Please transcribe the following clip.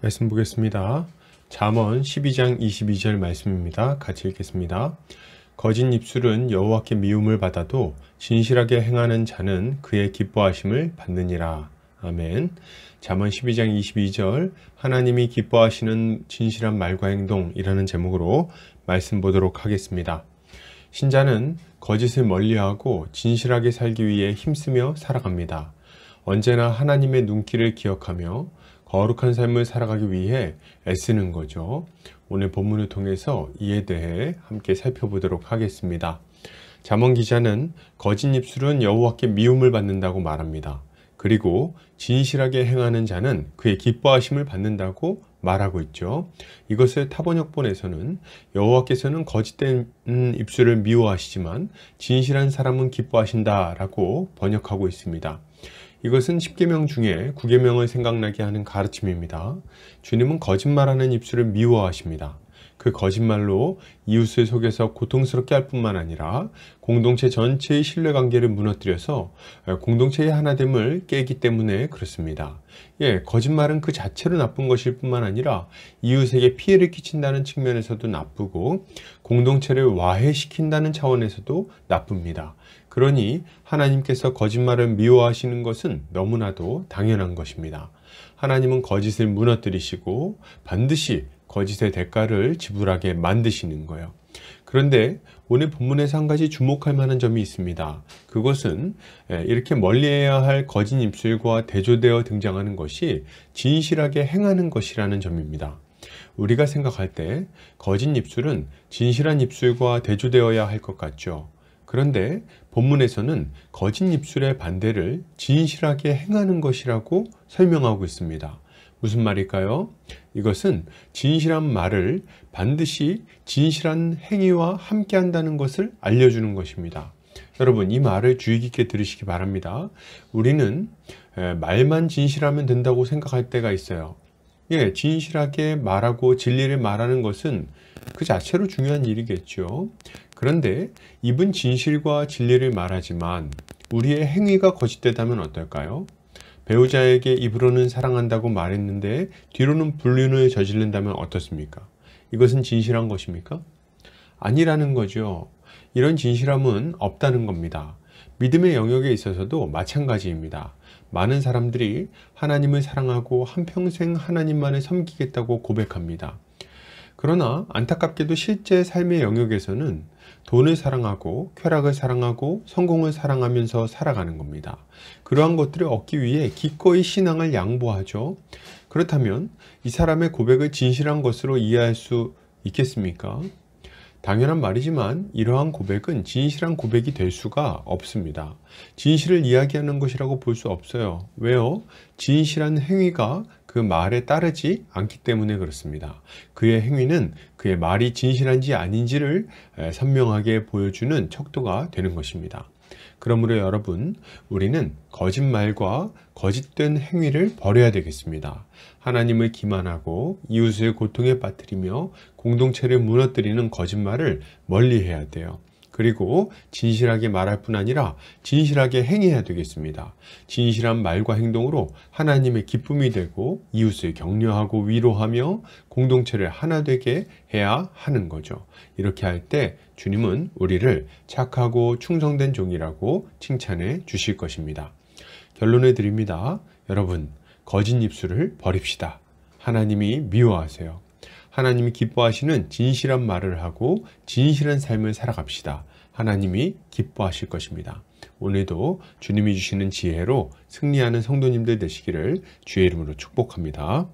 말씀 보겠습니다. 잠언 12장 22절 말씀입니다. 같이 읽겠습니다. 거짓 입술은 여호와께 미움을 받아도 진실하게 행하는 자는 그의 기뻐하심을 받느니라. 아멘. 잠언 12장 22절 하나님이 기뻐하시는 진실한 말과 행동이라는 제목으로 말씀 보도록 하겠습니다. 신자는 거짓을 멀리하고 진실하게 살기 위해 힘쓰며 살아갑니다. 언제나 하나님의 눈길을 기억하며 거룩한 삶을 살아가기 위해 애쓰는 거죠. 오늘 본문을 통해서 이에 대해 함께 살펴보도록 하겠습니다. 잠언 기자는 거짓 입술은 여호와께 미움을 받는다고 말합니다. 그리고 진실하게 행하는 자는 그의 기뻐하심을 받는다고 말하고 있죠. 이것을 타번역본에서는 여호와께서는 거짓된 입술을 미워하시지만 진실한 사람은 기뻐하신다 라고 번역하고 있습니다. 이것은 10계명 중에 9계명을 생각나게 하는 가르침입니다. 주님은 거짓말하는 입술을 미워하십니다. 그 거짓말로 이웃을 속여서 고통스럽게 할 뿐만 아니라 공동체 전체의 신뢰관계를 무너뜨려서 공동체의 하나됨을 깨기 때문에 그렇습니다. 거짓말은 그 자체로 나쁜 것일 뿐만 아니라 이웃에게 피해를 끼친다는 측면에서도 나쁘고 공동체를 와해시킨다는 차원에서도 나쁩니다. 그러니 하나님께서 거짓말을 미워하시는 것은 너무나도 당연한 것입니다. 하나님은 거짓을 무너뜨리시고 반드시 거짓의 대가를 지불하게 만드시는 거예요. 그런데 오늘 본문에서 한 가지 주목할 만한 점이 있습니다. 그것은 이렇게 멀리해야 할 거짓 입술과 대조되어 등장하는 것이 진실하게 행하는 것이라는 점입니다. 우리가 생각할 때 거짓 입술은 진실한 입술과 대조되어야 할 것 같죠. 그런데 본문에서는 거짓 입술의 반대를 진실하게 행하는 것이라고 설명하고 있습니다. 무슨 말일까요? 이것은 진실한 말을 반드시 진실한 행위와 함께 한다는 것을 알려주는 것입니다. 여러분, 이 말을 주의 깊게 들으시기 바랍니다. 우리는 말만 진실하면 된다고 생각할 때가 있어요. 진실하게 말하고 진리를 말하는 것은 그 자체로 중요한 일이겠죠. 그런데 입은 진실과 진리를 말하지만 우리의 행위가 거짓되다면 어떨까요? 배우자에게 입으로는 사랑한다고 말했는데 뒤로는 불륜을 저지른다면 어떻습니까? 이것은 진실한 것입니까? 아니라는 거죠. 이런 진실함은 없다는 겁니다. 믿음의 영역에 있어서도 마찬가지입니다. 많은 사람들이 하나님을 사랑하고 한평생 하나님만을 섬기겠다고 고백합니다. 그러나 안타깝게도 실제 삶의 영역에서는 돈을 사랑하고 쾌락을 사랑하고 성공을 사랑하면서 살아가는 겁니다. 그러한 것들을 얻기 위해 기꺼이 신앙을 양보하죠. 그렇다면 이 사람의 고백을 진실한 것으로 이해할 수 있겠습니까? 당연한 말이지만 이러한 고백은 진실한 고백이 될 수가 없습니다. 진실을 이야기하는 것이라고 볼 수 없어요. 왜요? 진실한 행위가 그 말에 따르지 않기 때문에 그렇습니다. 그의 행위는 그의 말이 진실한지 아닌지를 선명하게 보여주는 척도가 되는 것입니다. 그러므로 여러분, 우리는 거짓말과 거짓된 행위를 버려야 되겠습니다. 하나님을 기만하고 이웃을 고통에 빠뜨리며 공동체를 무너뜨리는 거짓말을 멀리해야 돼요. 그리고 진실하게 말할 뿐 아니라 진실하게 행해야 되겠습니다. 진실한 말과 행동으로 하나님의 기쁨이 되고 이웃을 격려하고 위로하며 공동체를 하나 되게 해야 하는 거죠. 이렇게 할 때 주님은 우리를 착하고 충성된 종이라고 칭찬해 주실 것입니다. 결론을 드립니다. 여러분, 거짓 입술을 버립시다. 하나님이 미워하세요. 하나님이 기뻐하시는 진실한 말을 하고 진실한 삶을 살아갑시다. 하나님이 기뻐하실 것입니다. 오늘도 주님이 주시는 지혜로 승리하는 성도님들 되시기를 주의 이름으로 축복합니다.